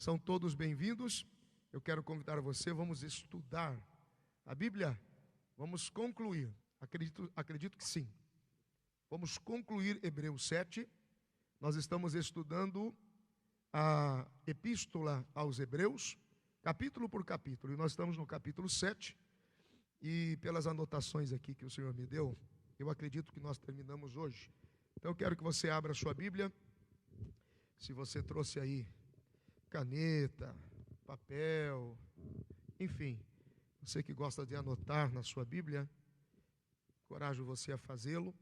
São todos bem-vindos. Eu quero convidar você, vamos estudar a Bíblia. Vamos concluir, acredito que sim. Vamos concluir Hebreus 7. Nós estamos estudando a Epístola aos Hebreus, capítulo por capítulo. E nós estamos no capítulo 7. E pelas anotações aqui que o Senhor me deu, eu acredito que nós terminamos hoje. Então eu quero que você abra a sua Bíblia. Se você trouxe aí caneta, papel, enfim, você que gosta de anotar na sua Bíblia, encorajo você a fazê-lo.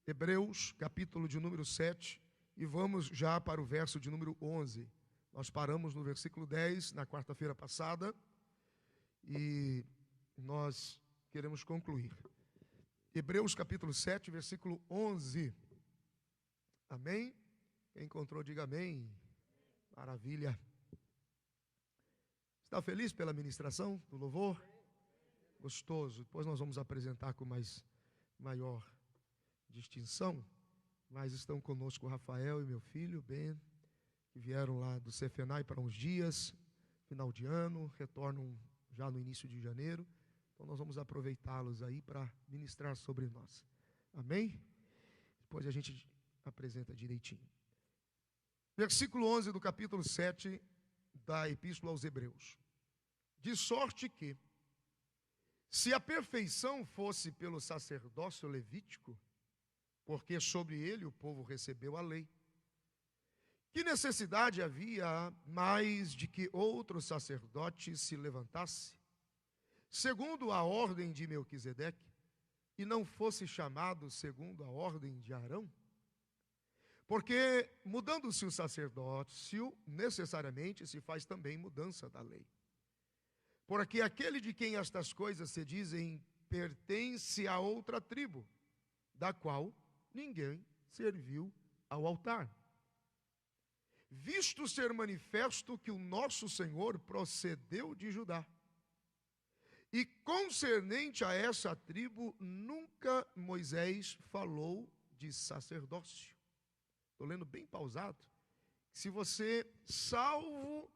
Hebreus, capítulo de número 7, e vamos já para o verso de número 11. Nós paramos no versículo 10 na quarta-feira passada e nós queremos concluir. Hebreus, capítulo 7, versículo 11. Amém? Quem encontrou, diga amém. Maravilha. Está feliz pela ministração do louvor? Gostoso. Depois nós vamos apresentar com maior distinção. Mas estão conosco o Rafael e meu filho, Ben, que vieram lá do Cefenai para uns dias, final de ano, retornam já no início de janeiro. Então nós vamos aproveitá-los aí para ministrar sobre nós. Amém? Depois a gente apresenta direitinho. Versículo 11 do capítulo 7 da Epístola aos Hebreus. De sorte que, se a perfeição fosse pelo sacerdócio levítico, porque sobre ele o povo recebeu a lei, que necessidade havia mais de que outro sacerdote se levantasse, segundo a ordem de Melquisedeque, e não fosse chamado segundo a ordem de Arão? Porque, mudando-se o sacerdócio, necessariamente se faz também mudança da lei. Porque aquele de quem estas coisas se dizem pertence a outra tribo, da qual ninguém serviu ao altar. Visto ser manifesto que o nosso Senhor procedeu de Judá, e concernente a essa tribo, nunca Moisés falou de sacerdócio. Estou lendo bem pausado. Se você, salvo,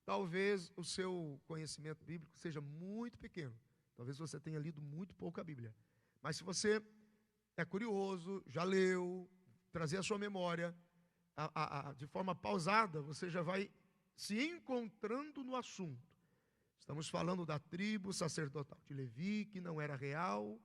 talvez o seu conhecimento bíblico seja muito pequeno. Talvez você tenha lido muito pouco a Bíblia. Mas se você é curioso, já leu, trazer a sua memória, de forma pausada, você já vai se encontrando no assunto. Estamos falando da tribo sacerdotal de Levi, que não era real,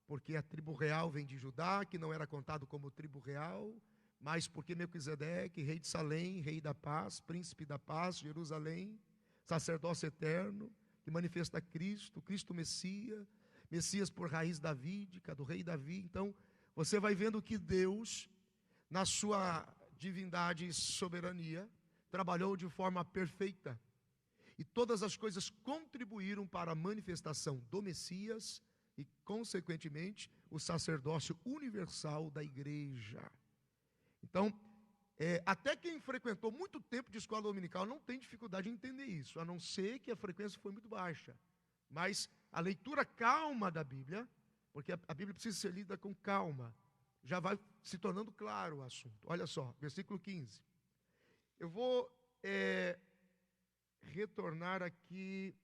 porque a tribo real vem de Judá, que não era contado como tribo real, mas porque Melquisedeque, rei de Salém, rei da paz, príncipe da paz, Jerusalém, sacerdócio eterno, que manifesta Cristo, Cristo Messias por raiz davídica, do rei Davi. Então, você vai vendo que Deus, na sua divindade e soberania, trabalhou de forma perfeita. E todas as coisas contribuíram para a manifestação do Messias e, consequentemente, o sacerdócio universal da igreja. Então, até quem frequentou muito tempo de escola dominical não tem dificuldade em entender isso, a não ser que a frequência foi muito baixa. Mas a leitura calma da Bíblia, porque a Bíblia precisa ser lida com calma, já vai se tornando claro o assunto. Olha só, versículo 15. Eu vou retornar aqui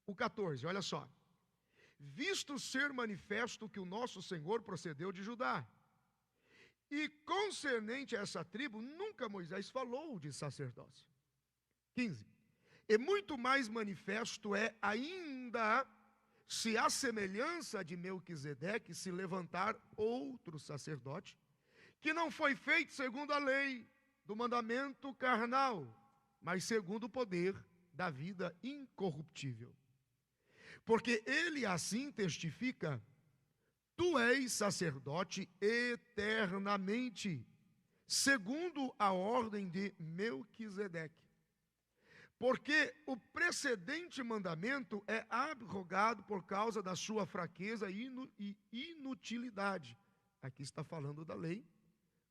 o 14, olha só. Visto ser manifesto que o nosso Senhor procedeu de Judá, e concernente a essa tribo, nunca Moisés falou de sacerdócio. 15. E muito mais manifesto é ainda, se a semelhança de Melquisedeque se levantar outro sacerdote, que não foi feito segundo a lei do mandamento carnal, mas segundo o poder da vida incorruptível. Porque ele assim testifica: tu és sacerdote eternamente, segundo a ordem de Melquisedeque. Porque o precedente mandamento é abrogado por causa da sua fraqueza e inutilidade. Aqui está falando da lei,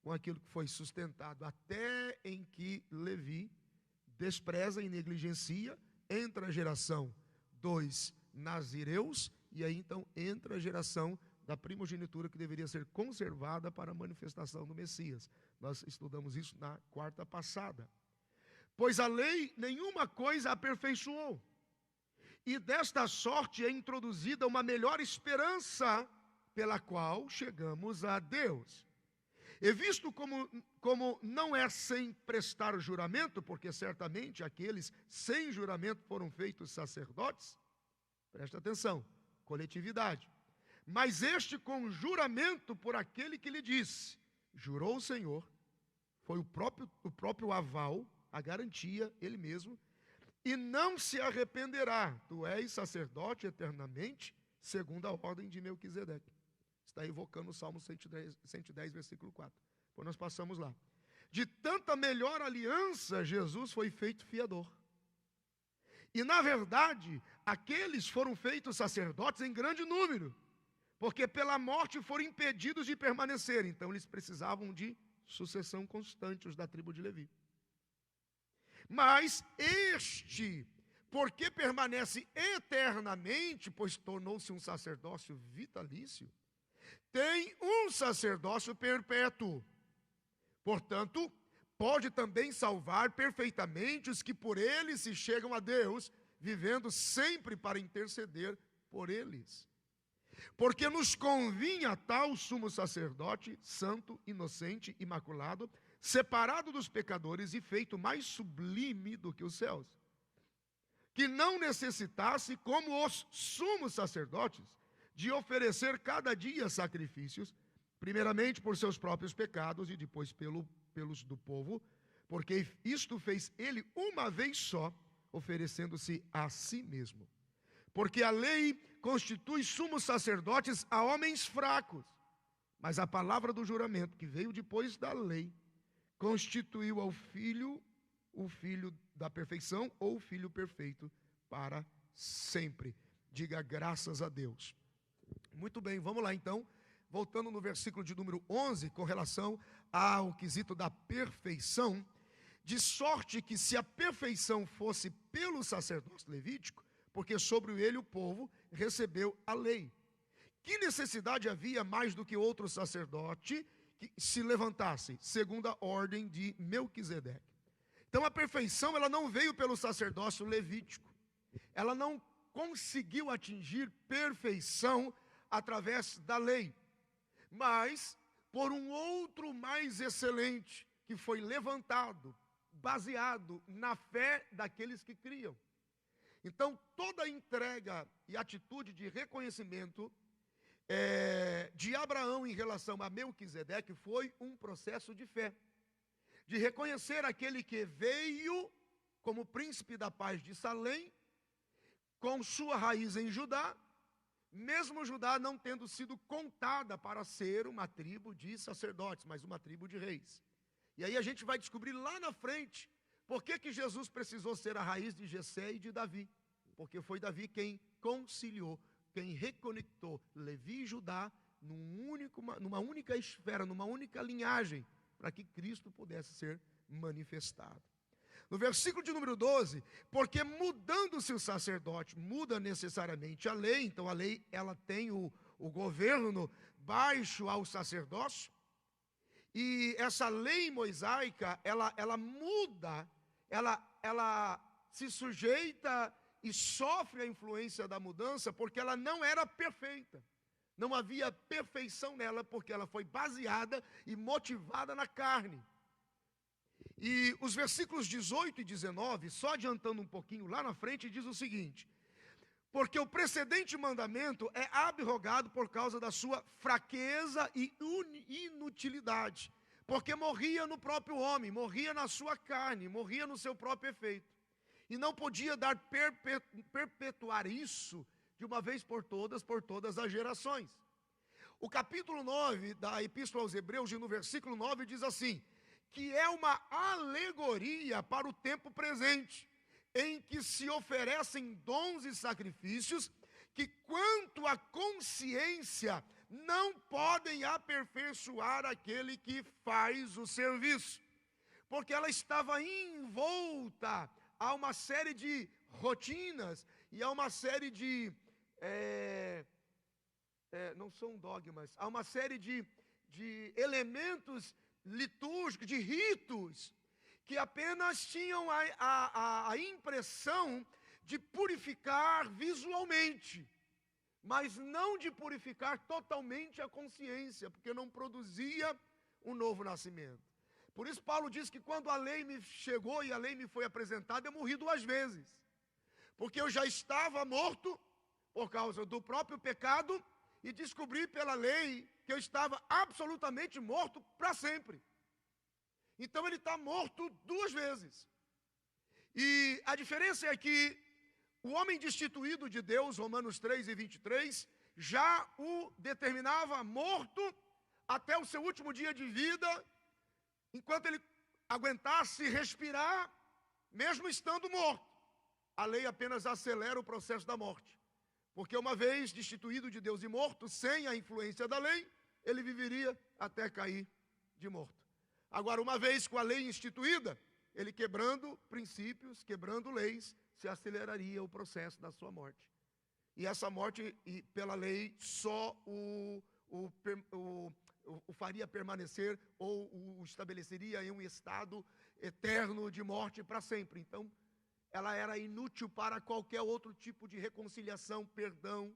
com aquilo que foi sustentado até em que Levi despreza e negligencia, entra a geração dos nazireus, e aí então entra a geração da primogenitura que deveria ser conservada para a manifestação do Messias. Nós estudamos isso na quarta passada. pois a lei nenhuma coisa aperfeiçoou. E desta sorte é introduzida uma melhor esperança pela qual chegamos a Deus. E visto como não é sem prestar juramento, porque certamente aqueles sem juramento foram feitos sacerdotes, presta atenção, coletividade. Mas este com juramento por aquele que lhe disse, jurou o Senhor, foi o próprio aval, a garantia, ele mesmo, e não se arrependerá, tu és sacerdote eternamente, segundo a ordem de Melquisedeque. Está evocando o Salmo 110, versículo 4. Depois nós passamos lá. De tanta melhor aliança, Jesus foi feito fiador. E na verdade, aqueles foram feitos sacerdotes em grande número, porque pela morte foram impedidos de permanecer. Então eles precisavam de sucessão constante, os da tribo de Levi. Mas este, porque permanece eternamente, pois tornou-se um sacerdócio vitalício, tem um sacerdócio perpétuo. Portanto, pode também salvar perfeitamente os que por ele se chegam a Deus, vivendo sempre para interceder por eles. Porque nos convinha tal sumo sacerdote, santo, inocente, imaculado, separado dos pecadores e feito mais sublime do que os céus, que não necessitasse, como os sumos sacerdotes, de oferecer cada dia sacrifícios, primeiramente por seus próprios pecados e depois pelos do povo, porque isto fez ele uma vez só, oferecendo-se a si mesmo. Porque a lei constitui sumos sacerdotes a homens fracos, mas a palavra do juramento, que veio depois da lei, constituiu ao Filho, o Filho da perfeição, ou o Filho perfeito, para sempre. Diga graças a Deus. Muito bem, vamos lá então, voltando no versículo de número 11, com relação ao quesito da perfeição, de sorte que se a perfeição fosse pelo sacerdócio levítico, porque sobre ele o povo recebeu a lei, que necessidade havia mais do que outro sacerdote que se levantasse, segundo a ordem de Melquisedeque? Então a perfeição, ela não veio pelo sacerdócio levítico, ela não conseguiu atingir perfeição através da lei, mas por um outro mais excelente, que foi levantado, baseado na fé daqueles que criam. Então toda a entrega e atitude de reconhecimento de Abraão em relação a Melquisedeque foi um processo de fé, de reconhecer aquele que veio como príncipe da paz de Salém, com sua raiz em Judá, mesmo Judá não tendo sido contada para ser uma tribo de sacerdotes, mas uma tribo de reis. E aí a gente vai descobrir lá na frente por que Jesus precisou ser a raiz de Jessé e de Davi. Porque foi Davi quem conciliou, quem reconectou Levi e Judá numa única esfera, numa única linhagem, para que Cristo pudesse ser manifestado. No versículo de número 12, porque mudando-se o sacerdote, muda necessariamente a lei. Então a lei, ela tem o governo baixo ao sacerdócio, e essa lei mosaica, ela muda, ela se sujeita e sofre a influência da mudança, porque ela não era perfeita, não havia perfeição nela, porque ela foi baseada e motivada na carne. E os versículos 18 e 19, só adiantando um pouquinho lá na frente, diz o seguinte: porque o precedente mandamento é abrogado por causa da sua fraqueza e inutilidade, porque morria no próprio homem, morria na sua carne, morria no seu próprio efeito, e não podia perpetuar isso de uma vez por todas as gerações. O capítulo 9 da Epístola aos Hebreus, no versículo 9, diz assim: que é uma alegoria para o tempo presente, em que se oferecem dons e sacrifícios que, quanto à consciência, não podem aperfeiçoar aquele que faz o serviço, porque ela estava envolta a uma série de rotinas e a uma série de, não são dogmas, há uma série de elementos litúrgicos, de ritos, que apenas tinham a impressão de purificar visualmente, mas não de purificar totalmente a consciência, porque não produzia um novo nascimento. Por isso Paulo diz que quando a lei me chegou e a lei me foi apresentada, eu morri 2 vezes. Porque eu já estava morto por causa do próprio pecado e descobri pela lei que eu estava absolutamente morto para sempre. Então ele está morto 2 vezes. E a diferença é que o homem destituído de Deus, Romanos 3:23, já o determinava morto até o seu último dia de vida, enquanto ele aguentasse respirar, mesmo estando morto. A lei apenas acelera o processo da morte. Porque uma vez destituído de Deus e morto, sem a influência da lei, ele viveria até cair de morto. Agora, uma vez com a lei instituída, ele quebrando princípios, quebrando leis, se aceleraria o processo da sua morte. E essa morte, pela lei, só o faria permanecer ou o estabeleceria em um estado eterno de morte para sempre. Então, ela era inútil para qualquer outro tipo de reconciliação, perdão,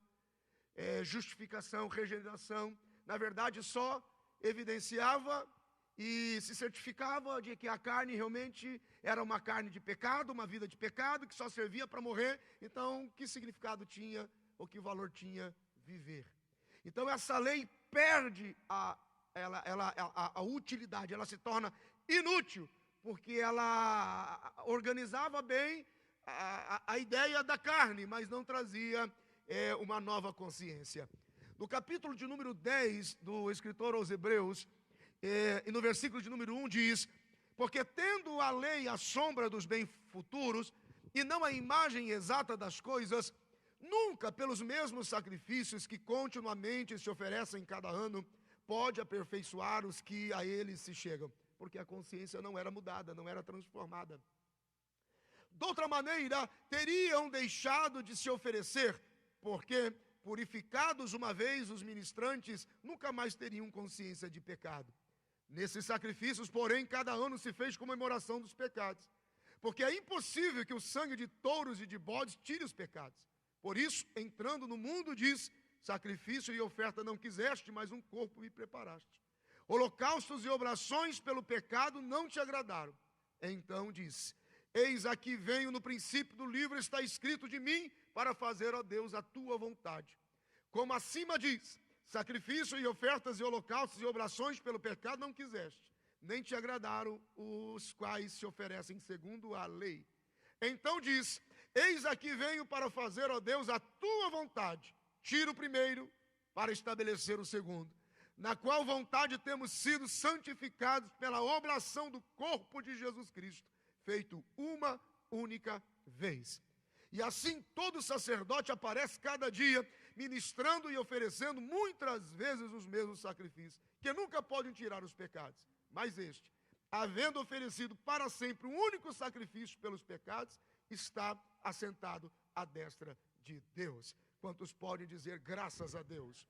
justificação, regeneração. Na verdade, só evidenciava e se certificava de que a carne realmente era uma carne de pecado, uma vida de pecado, que só servia para morrer. Então, que significado tinha, ou que valor tinha viver? Então, essa lei perde a utilidade, ela se torna inútil, porque ela organizava bem a ideia da carne, mas não trazia uma nova consciência. No capítulo de número 10 do escritor aos Hebreus, e no versículo de número 1 diz: porque tendo a lei a sombra dos bens futuros, e não a imagem exata das coisas, nunca pelos mesmos sacrifícios que continuamente se oferecem cada ano, pode aperfeiçoar os que a ele se chegam. Porque a consciência não era mudada, não era transformada. De outra maneira, teriam deixado de se oferecer, porque, purificados uma vez os ministrantes, nunca mais teriam consciência de pecado. Nesses sacrifícios, porém, cada ano se fez comemoração dos pecados, porque é impossível que o sangue de touros e de bodes tire os pecados. Por isso, entrando no mundo, diz: sacrifício e oferta não quiseste, mas um corpo me preparaste. Holocaustos e oblações pelo pecado não te agradaram. Então diz: eis aqui venho, no princípio do livro está escrito de mim, para fazer, ó Deus, a tua vontade. Como acima diz: sacrifício e ofertas e holocaustos e oblações pelo pecado não quiseste, nem te agradaram os quais se oferecem segundo a lei. Então diz: eis aqui venho para fazer, ó Deus, a tua vontade. Tira o primeiro para estabelecer o segundo, na qual vontade temos sido santificados pela oblação do corpo de Jesus Cristo, feito uma única vez. E assim todo sacerdote aparece cada dia, ministrando e oferecendo muitas vezes os mesmos sacrifícios, que nunca podem tirar os pecados. Mas este, havendo oferecido para sempre um único sacrifício pelos pecados, está assentado à destra de Deus. Quantos podem dizer graças a Deus?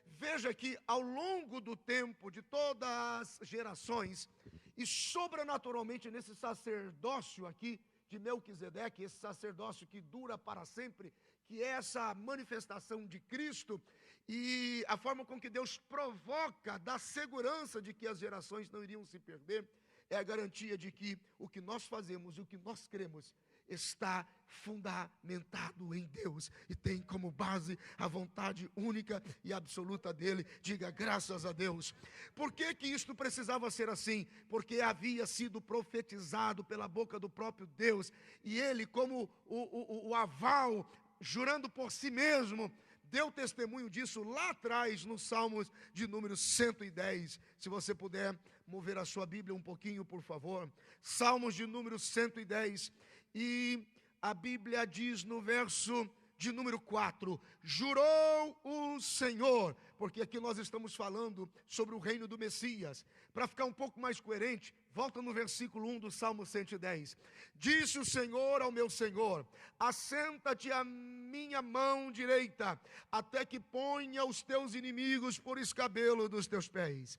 Veja que ao longo do tempo, de todas as gerações, e sobrenaturalmente nesse sacerdócio aqui de Melquisedeque, esse sacerdócio que dura para sempre, que é essa manifestação de Cristo, e a forma com que Deus provoca, dá segurança de que as gerações não iriam se perder, é a garantia de que o que nós fazemos e o que nós cremos está fundamentado em Deus e tem como base a vontade única e absoluta dele. Diga graças a Deus. Por que que isto precisava ser assim? Porque havia sido profetizado pela boca do próprio Deus, e ele, como o aval, jurando por si mesmo, deu testemunho disso lá atrás no Salmos de número 110. Se você puder mover a sua Bíblia um pouquinho, por favor. Salmos de número 110. E a Bíblia diz no verso de número 4: jurou o Senhor, porque aqui nós estamos falando sobre o reino do Messias. Para ficar um pouco mais coerente, Volta no versículo 1 do Salmo 110. Disse o Senhor ao meu Senhor: assenta-te à minha mão direita, até que ponha os teus inimigos por escabelo dos teus pés.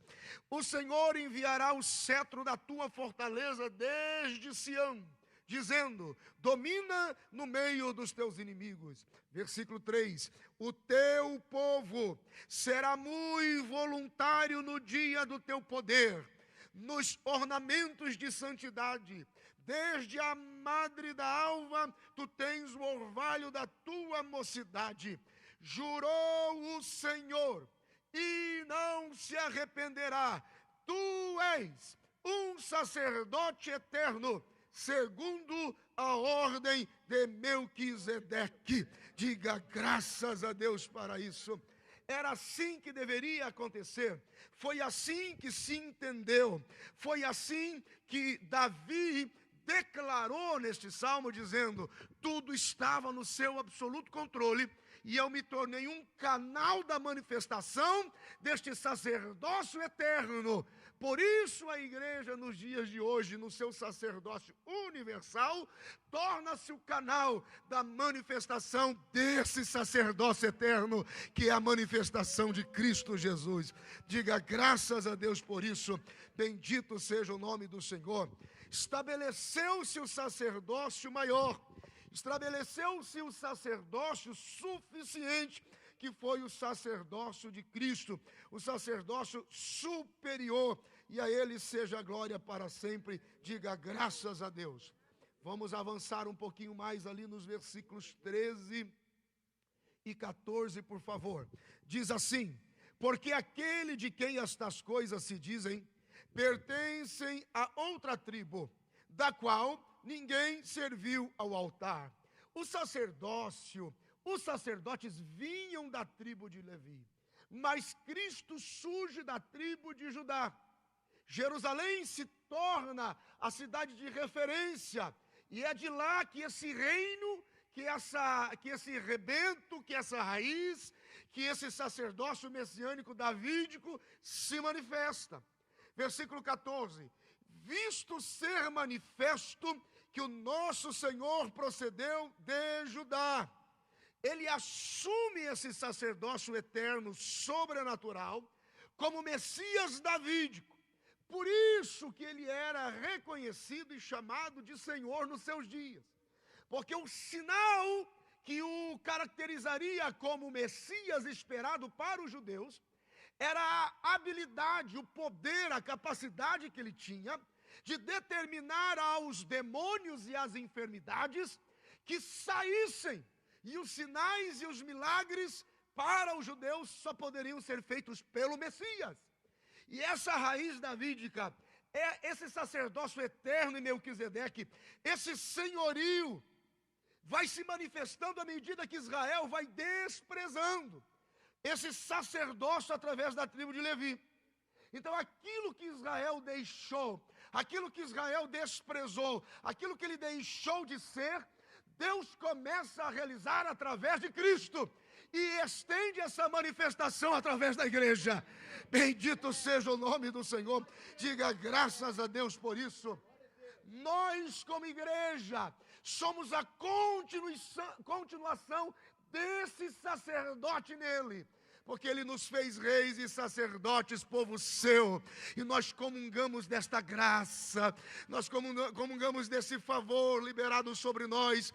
O Senhor enviará o cetro da tua fortaleza desde Sião, dizendo: domina no meio dos teus inimigos. Versículo 3: o teu povo será muito voluntário no dia do teu poder, nos ornamentos de santidade. Desde a madre da alva, tu tens o orvalho da tua mocidade. Jurou o Senhor, e não se arrependerá. Tu és um sacerdote eterno, segundo a ordem de Melquisedeque. Diga graças a Deus para isso. Era assim que deveria acontecer. Foi assim que se entendeu. Foi assim que Davi declarou neste salmo, dizendo: tudo estava no seu absoluto controle, e eu me tornei um canal da manifestação deste sacerdócio eterno. Por isso a igreja nos dias de hoje, no seu sacerdócio universal, torna-se o canal da manifestação desse sacerdócio eterno, que é a manifestação de Cristo Jesus. Diga graças a Deus por isso. Bendito seja o nome do Senhor. Estabeleceu-se o sacerdócio maior, estabeleceu-se o sacerdócio suficiente, que foi o sacerdócio de Cristo, o sacerdócio superior, e a Ele seja a glória para sempre. Diga graças a Deus. Vamos avançar um pouquinho mais ali nos versículos 13 e 14, por favor. Diz assim: porque aquele de quem estas coisas se dizem, pertencem a outra tribo, da qual ninguém serviu ao altar. Os sacerdotes vinham da tribo de Levi, mas Cristo surge da tribo de Judá. Jerusalém se torna a cidade de referência, e é de lá que esse reino, que esse rebento, que essa raiz, que esse sacerdócio messiânico davídico se manifesta. Versículo 14: visto ser manifesto que o nosso Senhor procedeu de Judá, Ele assume esse sacerdócio eterno, sobrenatural, como Messias davídico. Por isso que Ele era reconhecido e chamado de Senhor nos seus dias. Porque o sinal que o caracterizaria como Messias esperado para os judeus era a habilidade, o poder, a capacidade que ele tinha de determinar aos demônios e às enfermidades que saíssem. E os sinais e os milagres para os judeus só poderiam ser feitos pelo Messias. E essa raiz davídica é esse sacerdócio eterno em Melquisedeque, esse senhorio vai se manifestando à medida que Israel vai desprezando esse sacerdócio através da tribo de Levi. Então aquilo que Israel deixou, aquilo que Israel desprezou, aquilo que ele deixou de ser, Deus começa a realizar através de Cristo e estende essa manifestação através da igreja. Bendito seja o nome do Senhor. Diga graças a Deus por isso. Nós, como igreja, somos a continuação desse sacerdote nele, porque ele nos fez reis e sacerdotes, povo seu, e nós comungamos desta graça, nós comungamos desse favor liberado sobre nós.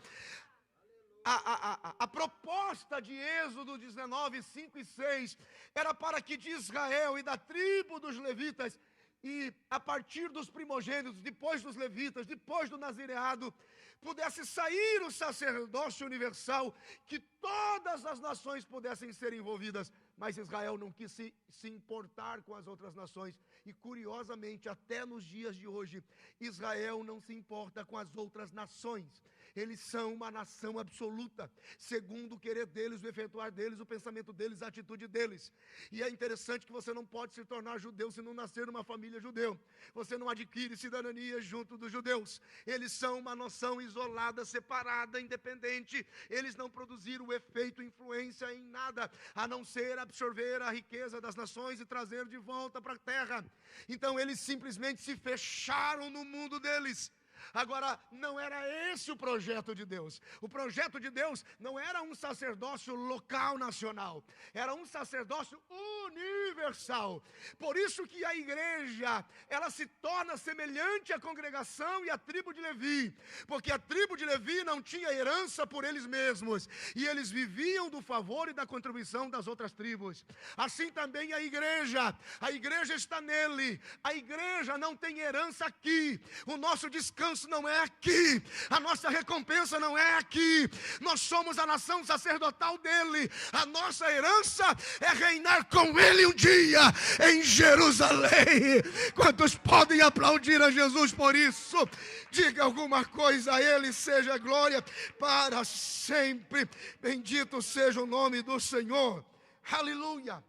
A proposta de Êxodo 19, 5 e 6 era para que de Israel e da tribo dos levitas, e a partir dos primogênitos, depois dos levitas, depois do nazireado, pudesse sair o sacerdócio universal, que todas as nações pudessem ser envolvidas. Mas Israel não quis se importar com as outras nações. E curiosamente, até nos dias de hoje, Israel não se importa com as outras nações. Eles são uma nação absoluta, segundo o querer deles, o efetuar deles, o pensamento deles, a atitude deles. E é interessante que você não pode se tornar judeu se não nascer numa família judeu. Você não adquire cidadania junto dos judeus. Eles são uma nação isolada, separada, independente. Eles não produziram efeito, influência em nada, a não ser absorver a riqueza das nações e trazer de volta para a terra. Então eles simplesmente se fecharam no mundo deles. Agora, não era esse o projeto de Deus. O projeto de Deus não era um sacerdócio local, nacional. Era um sacerdócio universal. Por isso que a igreja, ela se torna semelhante à congregação e à tribo de Levi. Porque a tribo de Levi não tinha herança por eles mesmos. E eles viviam do favor e da contribuição das outras tribos. Assim também a igreja. A igreja está nele. A igreja não tem herança aqui. O nosso descanso não é aqui, a nossa recompensa não é aqui. Nós somos a nação sacerdotal dele. A nossa herança é reinar com ele um dia em Jerusalém. Quantos podem aplaudir a Jesus por isso? Diga alguma coisa a ele, seja glória para sempre. Bendito seja o nome do Senhor. Aleluia.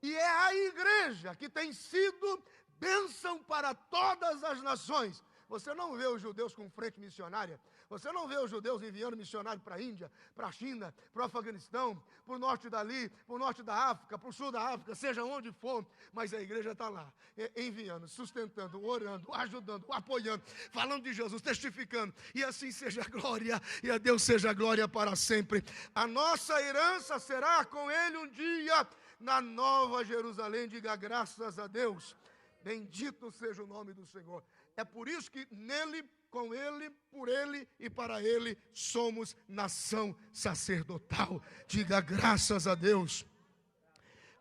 E é a igreja que tem sido bênção para todas as nações. Você não vê os judeus com frente missionária. Você não vê os judeus enviando missionário para a Índia, para a China, para o Afeganistão, para o norte dali, para o norte da África, para o sul da África, seja onde for. Mas a igreja está lá, enviando, sustentando, orando, ajudando, apoiando, falando de Jesus, testificando. E assim seja a glória, e a Deus seja a glória para sempre. A nossa herança será com ele um dia na nova Jerusalém. Diga graças a Deus. Bendito seja o nome do Senhor. É por isso que nele, com ele, por ele e para ele somos nação sacerdotal. Diga graças a Deus.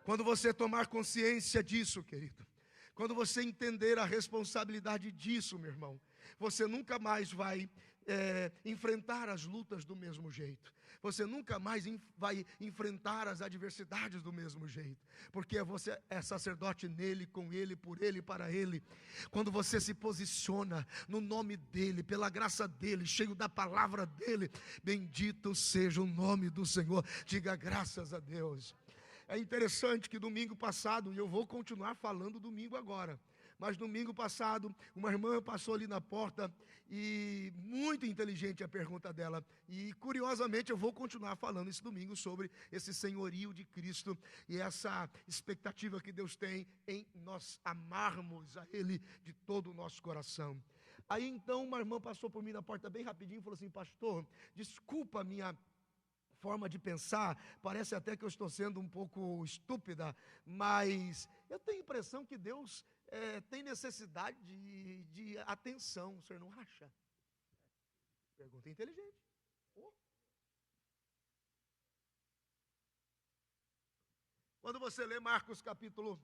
Quando você tomar consciência disso, querido, quando você entender a responsabilidade disso, meu irmão, você nunca mais vai enfrentar as lutas do mesmo jeito. Você nunca mais vai enfrentar as adversidades do mesmo jeito, porque você é sacerdote nele, com ele, por ele, para ele. Quando você se posiciona no nome dele, pela graça dele, cheio da palavra dele, bendito seja o nome do Senhor. Diga graças a Deus. É interessante que domingo passado, e eu vou continuar falando domingo agora, mas domingo passado, uma irmã passou ali na porta e muito inteligente a pergunta dela. E curiosamente eu vou continuar falando esse domingo sobre esse senhorio de Cristo e essa expectativa que Deus tem em nós amarmos a Ele de todo o nosso coração. Aí então uma irmã passou por mim na porta bem rapidinho e falou assim: pastor, desculpa a minha forma de pensar, parece até que eu estou sendo um pouco estúpida, mas eu tenho a impressão que Deus tem necessidade de atenção. O senhor não acha? Pergunta inteligente. Quando você lê Marcos capítulo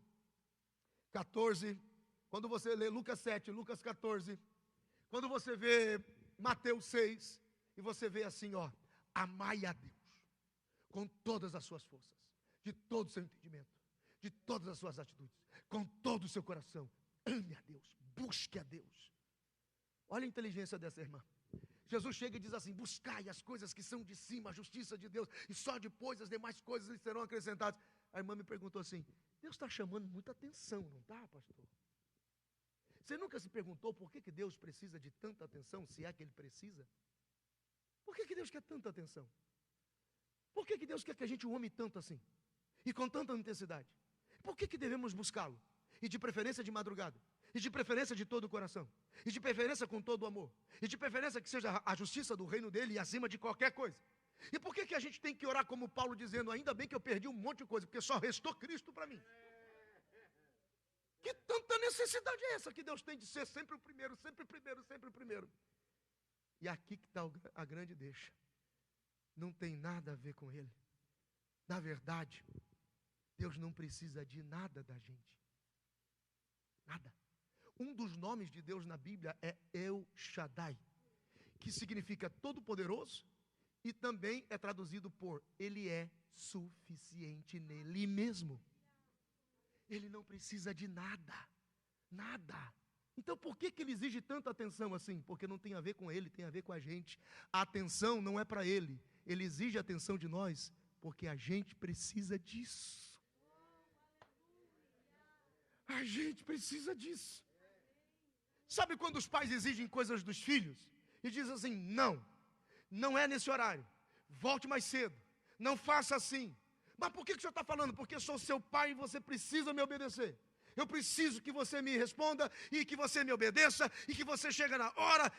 14, quando você lê Lucas 7, Lucas 14, quando você vê Mateus 6, e você vê assim, amai a Deus com todas as suas forças, de todo o seu entendimento, de todas as suas atitudes, com todo o seu coração. Ame a Deus, busque a Deus. Olha a inteligência dessa irmã. Jesus chega e diz assim: buscai as coisas que são de cima, a justiça de Deus, e só depois as demais coisas lhe serão acrescentadas. A irmã me perguntou assim: Deus está chamando muita atenção, não está, pastor? Você nunca se perguntou por que Deus precisa de tanta atenção, se é que Ele precisa? Por que Deus quer tanta atenção? Por que Deus quer que a gente o ame tanto assim? E com tanta intensidade? Por que devemos buscá-lo? E de preferência de madrugada? E de preferência de todo o coração? E de preferência com todo o amor? E de preferência que seja a justiça do reino dele e acima de qualquer coisa? E por que a gente tem que orar como Paulo dizendo: ainda bem que eu perdi um monte de coisa, porque só restou Cristo para mim? Que tanta necessidade é essa que Deus tem de ser sempre o primeiro, sempre o primeiro, sempre o primeiro? E aqui que está a grande deixa. Não tem nada a ver com Ele. Na verdade, Deus não precisa de nada da gente. Nada. Um dos nomes de Deus na Bíblia é El Shaddai, que significa todo-poderoso, e também é traduzido por Ele é suficiente nele mesmo. Ele não precisa de nada. Nada. Então por que ele exige tanta atenção assim? Porque não tem a ver com ele, tem a ver com a gente. A atenção não é para ele, ele exige atenção de nós, porque a gente precisa disso. A gente precisa disso. Sabe quando os pais exigem coisas dos filhos? E dizem assim, não é nesse horário, volte mais cedo, não faça assim. Mas por que o senhor está falando? Porque eu sou seu pai e você precisa me obedecer. Eu preciso que você me responda e que você me obedeça e que você chegue na hora.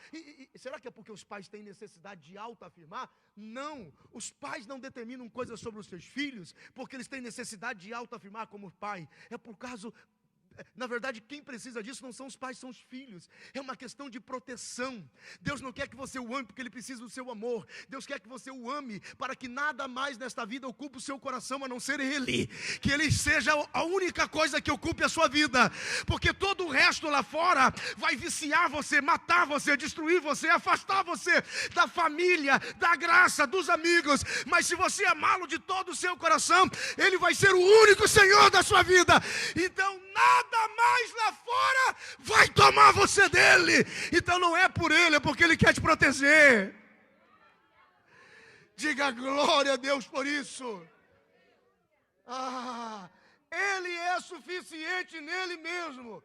Será que é porque os pais têm necessidade de autoafirmar? Não, os pais não determinam coisas sobre os seus filhos porque eles têm necessidade de autoafirmar como pai. É por causa... Na verdade, quem precisa disso não são os pais, são os filhos. É uma questão de proteção. Deus não quer que você o ame porque Ele precisa do seu amor. Deus quer que você o ame para que nada mais nesta vida ocupe o seu coração a não ser Ele. Que Ele seja a única coisa que ocupe a sua vida. Porque todo o resto lá fora vai viciar você, matar você, destruir você, afastar você da família, da graça, dos amigos. Mas se você amá-lo de todo o seu coração, Ele vai ser o único Senhor da sua vida. Então nada mais lá fora vai tomar você dele. Então não é por ele, é porque ele quer te proteger. Diga glória a Deus por isso. Ele é suficiente nele mesmo.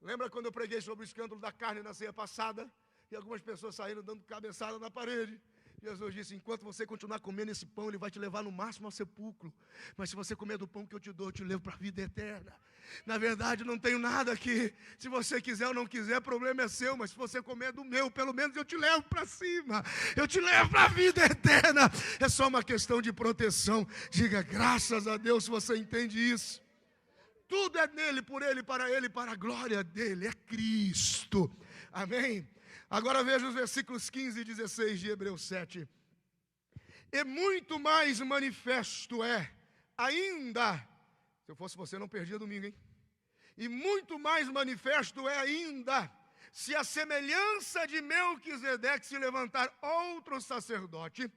Lembra quando eu preguei sobre o escândalo da carne na ceia passada? E algumas pessoas saíram dando cabeçada na parede. Jesus disse, enquanto você continuar comendo esse pão, ele vai te levar no máximo ao sepulcro. Mas se você comer do pão que eu te dou, eu te levo para a vida eterna. Na verdade, não tenho nada aqui. Se você quiser ou não quiser, o problema é seu. Mas se você comer do meu, pelo menos eu te levo para cima. Eu te levo para a vida eterna. É só uma questão de proteção. Diga, graças a Deus, se você entende isso. Tudo é nele, por ele, para a glória dele. É Cristo. Amém? Agora veja os versículos 15 e 16 de Hebreus 7. E muito mais manifesto é, ainda, se eu fosse você não perdia domingo, hein? E muito mais manifesto é ainda, se a semelhança de Melquisedeque se levantar outro sacerdote,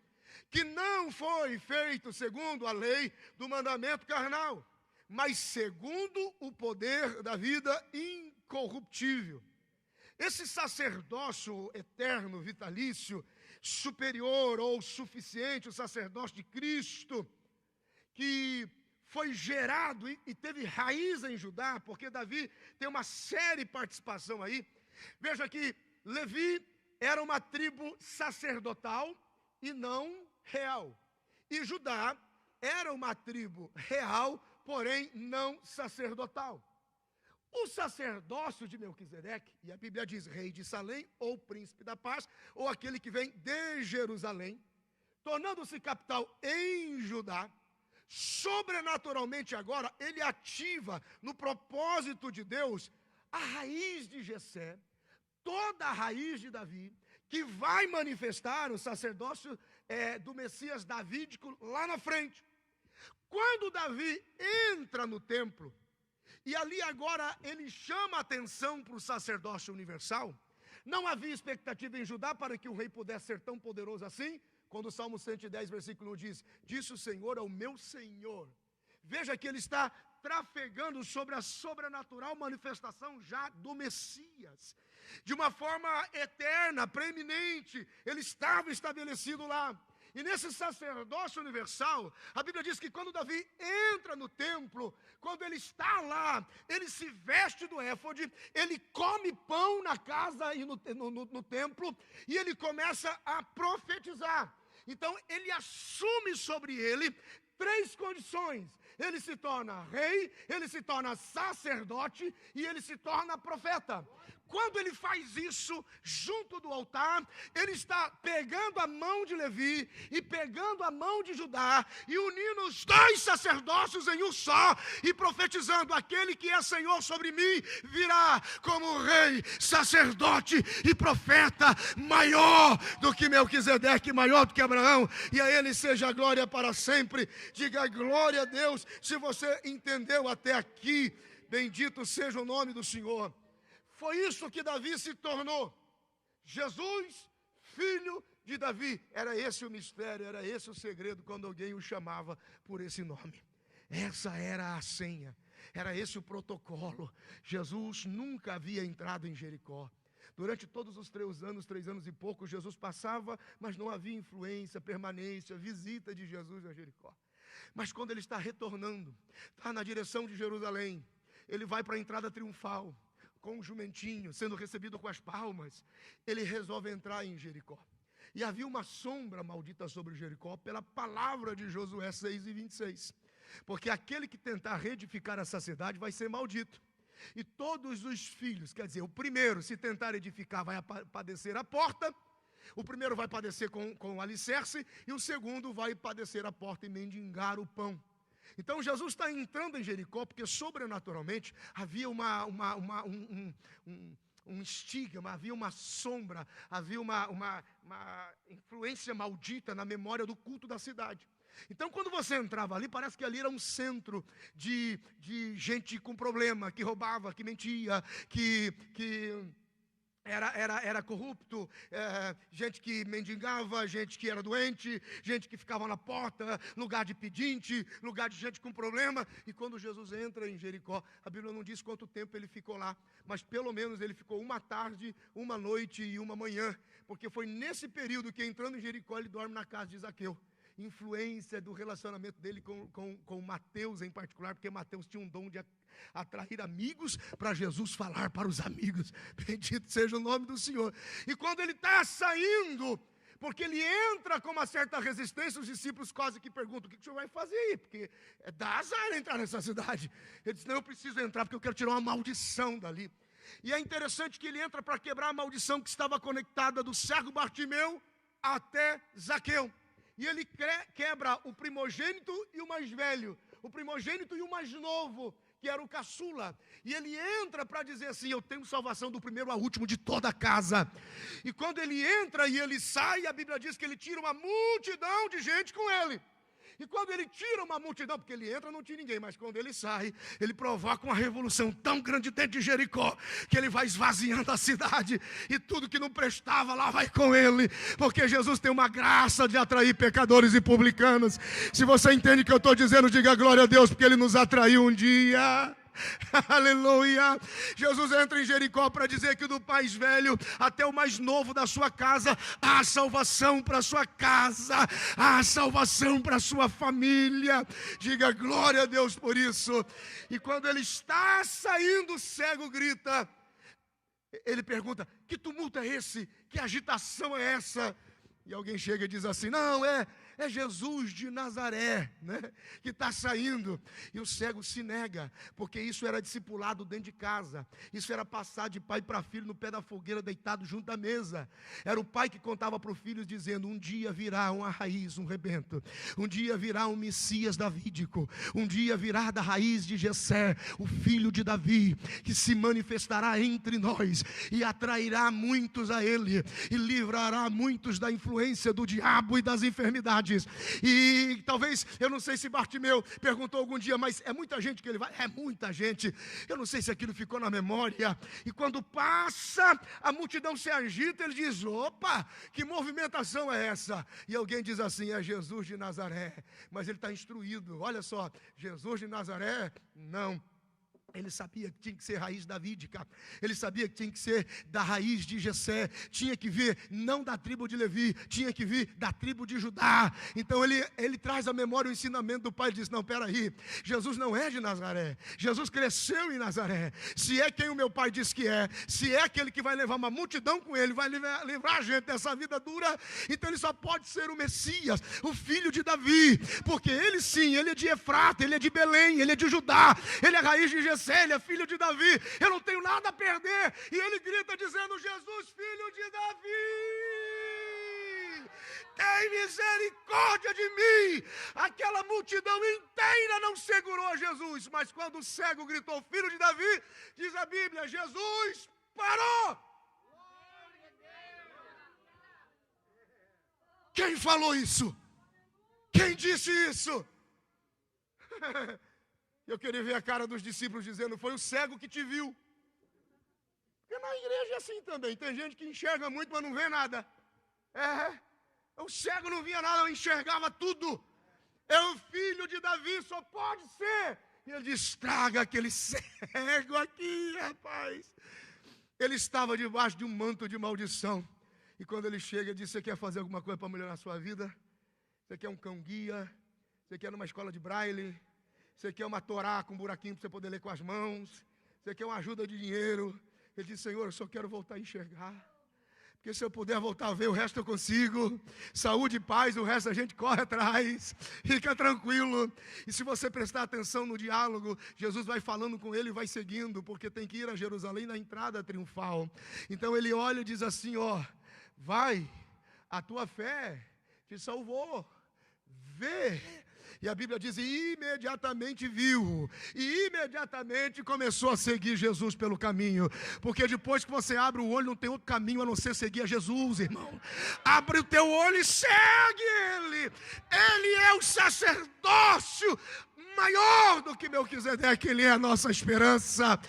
que não foi feito segundo a lei do mandamento carnal, mas segundo o poder da vida incorruptível. Esse sacerdócio eterno, vitalício, superior ou suficiente, o sacerdócio de Cristo, que foi gerado e teve raiz em Judá, porque Davi tem uma séria participação aí. Veja que Levi era uma tribo sacerdotal e não real. E Judá era uma tribo real, porém não sacerdotal. O sacerdócio de Melquisedeque, e a Bíblia diz rei de Salém, ou príncipe da paz, ou aquele que vem de Jerusalém, tornando-se capital em Judá, sobrenaturalmente agora, ele ativa no propósito de Deus a raiz de Jessé, toda a raiz de Davi, que vai manifestar o sacerdócio do Messias davídico lá na frente. Quando Davi entra no templo, e ali agora ele chama a atenção para o sacerdócio universal. Não havia expectativa em Judá para que o rei pudesse ser tão poderoso assim. Quando o Salmo 110, versículo 1 diz, disse o Senhor ao meu Senhor. Veja que ele está trafegando sobre a sobrenatural manifestação já do Messias. De uma forma eterna, preeminente, ele estava estabelecido lá. E nesse sacerdócio universal, a Bíblia diz que quando Davi entra no templo, quando ele está lá, ele se veste do éfode, ele come pão na casa e no templo, e ele começa a profetizar. Então ele assume sobre ele 3 condições. Ele se torna rei, ele se torna sacerdote e ele se torna profeta. Quando ele faz isso, junto do altar, ele está pegando a mão de Levi e pegando a mão de Judá e unindo os 2 sacerdócios em um só e profetizando, aquele que é Senhor sobre mim virá como rei, sacerdote e profeta, maior do que Melquisedeque, maior do que Abraão, e a ele seja a glória para sempre. Diga glória a Deus. Se você entendeu até aqui, bendito seja o nome do Senhor. Foi isso que Davi se tornou. Jesus, filho de Davi. Era esse o mistério, era esse o segredo quando alguém o chamava por esse nome. Essa era a senha. Era esse o protocolo. Jesus nunca havia entrado em Jericó. Durante todos os 3 anos e pouco, Jesus passava, mas não havia influência, permanência, visita de Jesus a Jericó. Mas quando ele está retornando, está na direção de Jerusalém, ele vai para a entrada triunfal, com um jumentinho, sendo recebido com as palmas. Ele resolve entrar em Jericó. E havia uma sombra maldita sobre Jericó pela palavra de Josué 6:26. Porque aquele que tentar reedificar essa cidade vai ser maldito. E todos os filhos, quer dizer, o primeiro, se tentar edificar, vai padecer a porta. O primeiro vai padecer com o alicerce, e o segundo vai padecer a porta e mendigar o pão. Então Jesus está entrando em Jericó, porque sobrenaturalmente havia um estigma, havia uma sombra, havia uma influência maldita na memória do culto da cidade. Então, quando você entrava ali, parece que ali era um centro de gente com problema, que roubava, que mentia, que era corrupto, gente que mendigava, gente que era doente, gente que ficava na porta, lugar de pedinte, lugar de gente com problema. E quando Jesus entra em Jericó, a Bíblia não diz quanto tempo ele ficou lá, mas pelo menos ele ficou uma tarde, uma noite e uma manhã, porque foi nesse período que, entrando em Jericó, ele dorme na casa de Zaqueu. Influência do relacionamento dele com Mateus em particular, porque Mateus tinha um dom de atrair amigos para Jesus falar para os amigos. Bendito seja o nome do Senhor. E quando ele está saindo, porque ele entra com uma certa resistência, os discípulos quase que perguntam: o que o senhor vai fazer aí? Porque dá azar entrar nessa cidade. Ele diz: não, eu preciso entrar porque eu quero tirar uma maldição dali. E é interessante que ele entra para quebrar a maldição que estava conectada do cego Bartimeu até Zaqueu. E ele quebra o primogênito e o mais velho, o primogênito e o mais novo, que era o caçula. E ele entra para dizer assim: eu tenho salvação do primeiro ao último de toda a casa. E quando ele entra e ele sai, a Bíblia diz que ele tira uma multidão de gente com ele. E quando ele tira uma multidão, porque ele entra não tinha ninguém, mas quando ele sai, ele provoca uma revolução tão grande dentro de Jericó, que ele vai esvaziando a cidade, e tudo que não prestava lá vai com ele, porque Jesus tem uma graça de atrair pecadores e publicanos. Se você entende o que eu estou dizendo, diga glória a Deus, porque ele nos atraiu um dia. Aleluia. Jesus entra em Jericó para dizer que do mais velho até o mais novo da sua casa há salvação para a sua casa, há salvação para a sua família. Diga glória a Deus por isso. E quando ele está saindo, o cego grita. Ele pergunta: que tumulto é esse? Que agitação é essa? E alguém chega e diz assim: não, é Jesus de Nazaré, né, que está saindo. E o cego se nega, porque isso era discipulado dentro de casa. Isso era passar de pai para filho no pé da fogueira, deitado junto à mesa. Era o pai que contava para o filho dizendo: um dia virá uma raiz, um rebento. Um dia virá um Messias davídico. Um dia virá da raiz de Jessé, o filho de Davi, que se manifestará entre nós e atrairá muitos a ele e livrará muitos da influência do diabo e das enfermidades. E talvez, eu não sei se Bartimeu perguntou algum dia: mas é muita gente que ele vai? É muita gente. Eu não sei se aquilo ficou na memória. E quando passa, a multidão se agita, ele diz: opa, que movimentação é essa? E alguém diz assim: é Jesus de Nazaré. Mas ele está instruído. Olha só, Jesus de Nazaré? Não. Ele sabia que tinha que ser raiz davídica. Ele sabia que tinha que ser da raiz de Jessé. Tinha que vir não da tribo de Levi, tinha que vir da tribo de Judá. Então ele traz à memória o ensinamento do pai e diz: não, peraí, Jesus não é de Nazaré. Jesus cresceu em Nazaré. Se é quem o meu pai diz que é, se é aquele que vai levar uma multidão com ele, vai livrar a gente dessa vida dura, então ele só pode ser o Messias, o filho de Davi, porque ele sim, ele é de Efrata, ele é de Belém, ele é de Judá, ele é raiz de Jessé, ele é filho de Davi. Eu não tenho nada a perder. E ele grita dizendo: Jesus, filho de Davi, tem misericórdia de mim. Aquela multidão inteira não segurou a Jesus, mas quando o cego gritou: filho de Davi, diz a Bíblia, Jesus parou. Quem falou isso? Quem disse isso? Eu queria ver a cara dos discípulos dizendo: foi o cego que te viu. Porque na igreja é assim também. Tem gente que enxerga muito, mas não vê nada. O cego não via nada, eu enxergava tudo. É o filho de Davi, só pode ser E ele diz: traga aquele cego aqui, rapaz. Ele estava debaixo de um manto de maldição. E quando ele chega, ele diz: você quer fazer alguma coisa para melhorar a sua vida? Você quer um cão-guia? Você quer uma escola de braille? Você quer uma Torá com um buraquinho para você poder ler com as mãos? Você quer uma ajuda de dinheiro? Ele diz: Senhor, eu só quero voltar a enxergar. Porque se eu puder voltar a ver, o resto eu consigo. Saúde e paz, o resto a gente corre atrás. Fica tranquilo. E se você prestar atenção no diálogo, Jesus vai falando com ele e vai seguindo, porque tem que ir a Jerusalém na entrada triunfal. Então ele olha e diz assim: ó, vai, a tua fé te salvou. Vê. E a Bíblia diz: e imediatamente viu, e imediatamente começou a seguir Jesus pelo caminho. Porque depois que você abre o olho, não tem outro caminho a não ser seguir a Jesus, irmão. Abre o teu olho e segue Ele. Ele é o sacerdócio maior do que Melquisedeque, Ele é a nossa esperança.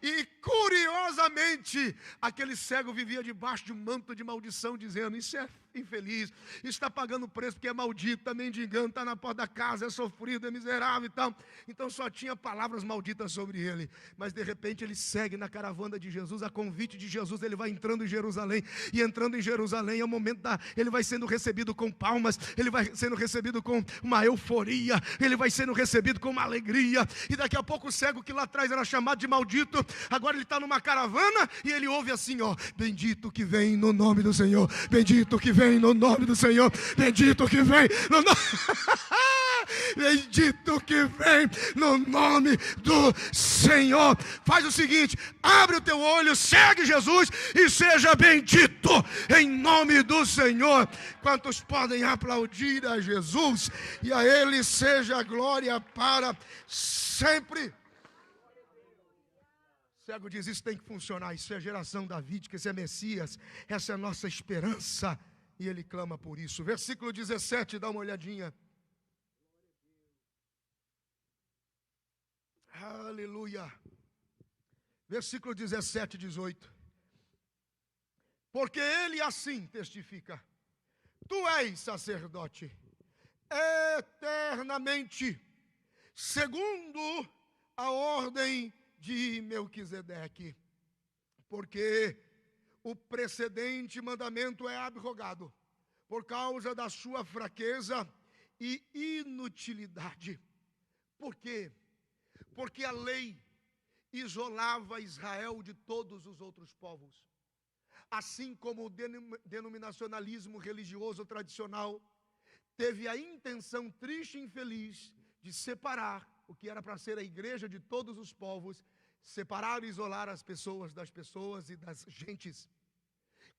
E curiosamente, aquele cego vivia debaixo de um manto de maldição, dizendo: isso é infeliz, está pagando preço porque é maldito, está mendigando, está na porta da casa, é sofrido, é miserável e tal. Então só tinha palavras malditas sobre ele. Mas de repente ele segue na caravana de Jesus, a convite de Jesus. Ele vai entrando em Jerusalém, e entrando em Jerusalém é o momento ele vai sendo recebido com palmas, ele vai sendo recebido com uma euforia, ele vai sendo recebido com uma alegria. E daqui a pouco o cego que lá atrás era chamado de maldito, agora ele está numa caravana e ele ouve assim: ó, bendito que vem no nome do Senhor, bendito que vem no nome do Senhor, bendito que vem no nome bendito que vem no nome do Senhor. Faz o seguinte: abre o teu olho, segue Jesus e seja bendito em nome do Senhor. Quantos podem aplaudir a Jesus? E a Ele seja a glória para sempre. O cego diz: isso tem que funcionar, isso é a geração davídica, isso é Messias, essa é a nossa esperança. E ele clama por isso. Versículo 17, dá uma olhadinha. Aleluia. Versículo 17 e 18. Porque ele assim testifica: tu és sacerdote eternamente, segundo a ordem de Melquisedeque. Porque o precedente mandamento é abrogado por causa da sua fraqueza e inutilidade. Por quê? Porque a lei isolava Israel de todos os outros povos. Assim como o denominacionalismo religioso tradicional teve a intenção triste e infeliz de separar o que era para ser a igreja de todos os povos, separar e isolar as pessoas das pessoas e das gentes.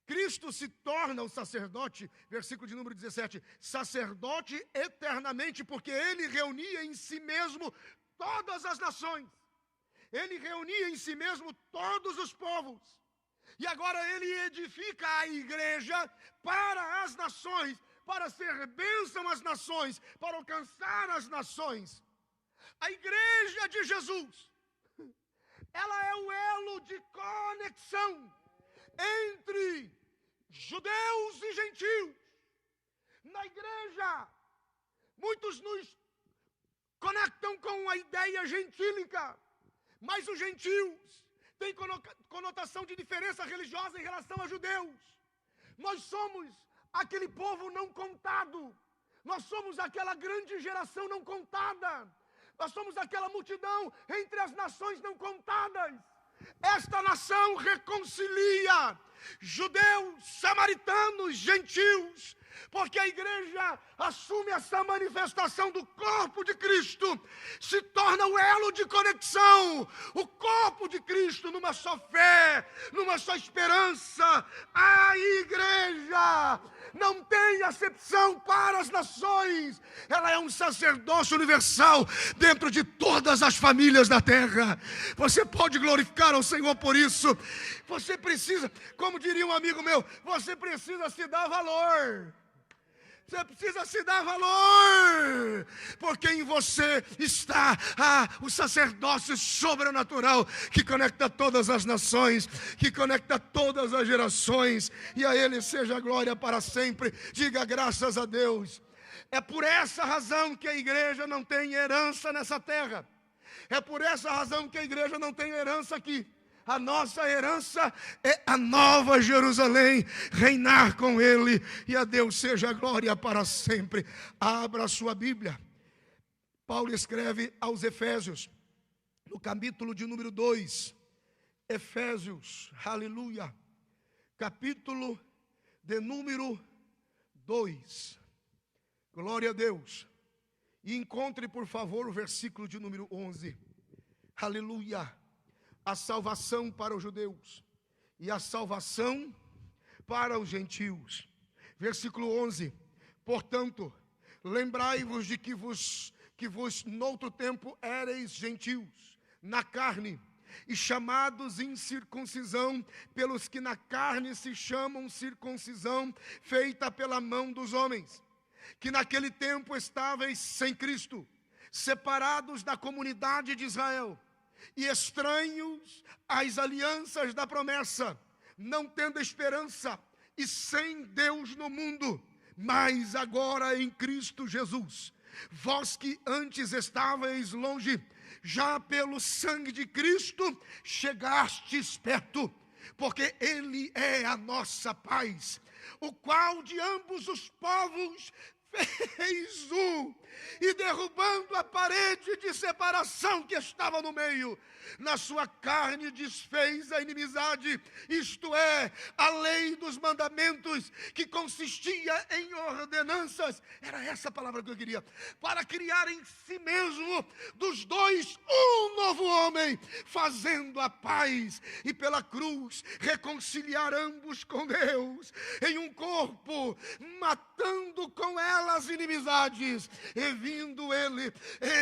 Cristo se torna o sacerdote, versículo de número 17, sacerdote eternamente, porque ele reunia em si mesmo todas as nações. Ele reunia em si mesmo todos os povos. E agora ele edifica a igreja para as nações, para ser bênção às nações, para alcançar as nações. A igreja de Jesus, ela é o elo de conexão entre judeus e gentios. Na igreja, muitos nos conectam com a ideia gentílica, mas os gentios têm conotação de diferença religiosa em relação a judeus. Nós somos aquele povo não contado, nós somos aquela grande geração não contada, nós somos aquela multidão entre as nações não contadas. Esta nação reconcilia judeus, samaritanos, gentios, porque a igreja assume essa manifestação do corpo de Cristo, se torna o elo de conexão, o corpo de Cristo numa só fé, numa só esperança. A igreja não tem acepção para as nações, ela é um sacerdócio universal dentro de todas as famílias da terra. Você pode glorificar ao Senhor por isso. Você precisa, como diria um amigo meu, você precisa se dar valor. Você precisa se dar valor, porque em você está o sacerdócio sobrenatural que conecta todas as nações, que conecta todas as gerações, e a Ele seja a glória para sempre. Diga graças a Deus. É por essa razão que a igreja não tem herança nessa terra. É por essa razão que a igreja não tem herança aqui. A nossa herança é a nova Jerusalém, reinar com Ele, e a Deus seja a glória para sempre. Abra a sua Bíblia. Paulo escreve aos Efésios, no capítulo de número 2, Efésios, aleluia, capítulo de número 2, glória a Deus, e encontre por favor o versículo de número 11, aleluia, a salvação para os judeus e a salvação para os gentios, versículo 11, portanto, lembrai-vos de que vos noutro tempo éreis gentios, na carne, e chamados incircuncisão, pelos que na carne se chamam circuncisão, feita pela mão dos homens, que naquele tempo estáveis sem Cristo, separados da comunidade de Israel, e estranhos às alianças da promessa, não tendo esperança, e sem Deus no mundo, mas agora em Cristo Jesus, vós que antes estáveis longe, já pelo sangue de Cristo chegastes perto, porque Ele é a nossa paz, o qual de ambos os povos fez um, e derrubando a parede de separação que estava no meio, na sua carne desfez a inimizade, isto é, a lei dos mandamentos, que consistia em ordenanças, era essa a palavra que eu queria, para criar em si mesmo dos dois um novo homem, fazendo a paz, e pela cruz reconciliar ambos com Deus, em um corpo, matando com ela as inimizades, e vindo ele,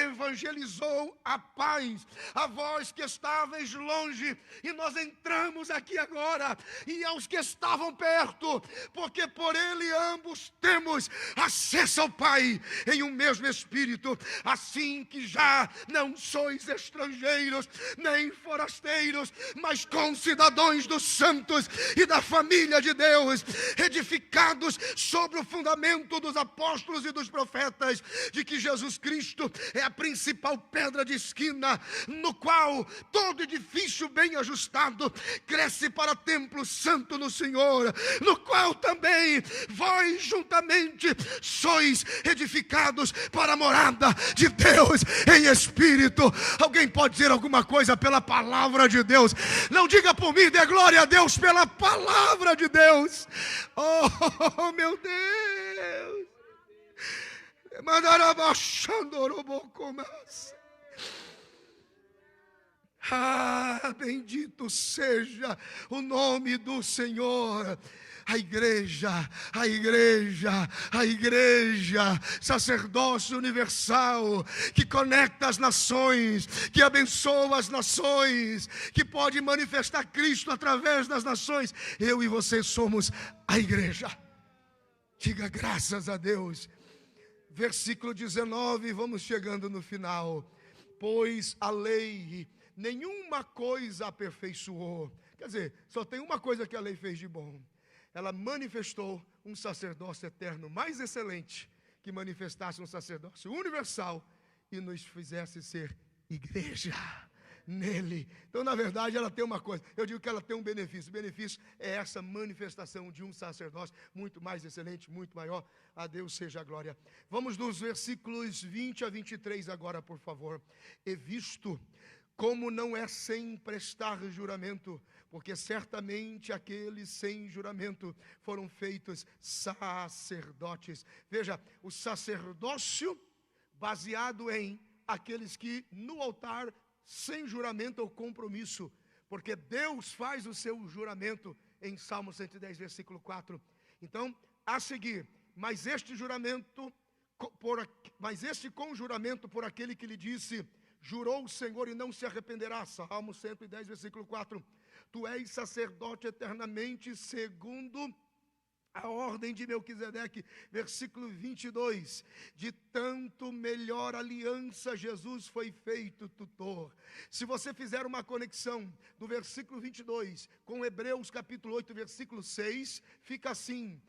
evangelizou a paz, a vós que estáveis longe, e nós entramos aqui agora, e aos que estavam perto, porque por ele ambos temos acesso ao Pai, em um mesmo Espírito, assim que já não sois estrangeiros, nem forasteiros, mas concidadãos dos santos, e da família de Deus, edificados sobre o fundamento dos apóstolos e dos profetas, de que Jesus Cristo é a principal pedra de esquina, no qual todo edifício bem ajustado cresce para templo santo no Senhor, no qual também vós juntamente sois edificados para a morada de Deus em Espírito. Alguém pode dizer alguma coisa pela palavra de Deus? Não diga por mim, dê glória a Deus pela palavra de Deus. Oh, meu Deus! Ah, bendito seja o nome do Senhor. A igreja, sacerdócio universal, que conecta as nações, que abençoa as nações, que pode manifestar Cristo através das nações. Eu e você somos a igreja. Diga graças a Deus. Versículo 19, vamos chegando no final. Pois a lei nenhuma coisa aperfeiçoou. Quer dizer, só tem uma coisa que a lei fez de bom. Ela manifestou um sacerdócio eterno mais excelente, que manifestasse um sacerdócio universal e nos fizesse ser igreja nele. Então, na verdade, ela tem uma coisa. Eu digo que ela tem um benefício. O benefício é essa manifestação de um sacerdócio muito mais excelente, muito maior. A Deus seja a glória. Vamos nos versículos 20 a 23 agora, por favor. E visto como não é sem prestar juramento, porque certamente aqueles sem juramento foram feitos sacerdotes. Veja, o sacerdócio baseado em aqueles que no altar sem juramento ou compromisso, porque Deus faz o seu juramento em Salmo 110, versículo 4. Então, a seguir, mas este conjuramento por aquele que lhe disse, jurou o Senhor e não se arrependerá. Salmo 110, versículo 4. Tu és sacerdote eternamente segundo a ordem de Melquisedeque, versículo 22, de tanto melhor aliança Jesus foi feito tutor. Se você fizer uma conexão do versículo 22 com Hebreus capítulo 8, versículo 6, fica assim.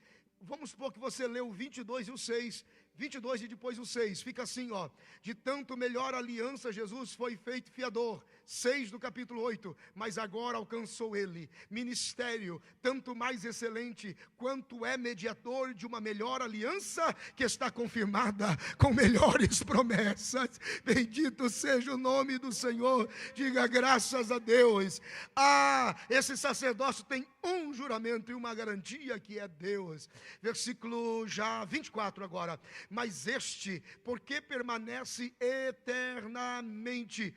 Vamos supor que você leu o 22 e o 6, 22 e depois o 6, fica assim, ó. De tanto melhor aliança Jesus foi feito fiador. 6 do capítulo 8, mas agora alcançou ele ministério tanto mais excelente, quanto é mediador de uma melhor aliança, que está confirmada com melhores promessas. Bendito seja o nome do Senhor, diga graças a Deus. Esse sacerdócio tem um juramento e uma garantia, que é Deus. Versículo já 24 agora. Mas este, porque permanece eternamente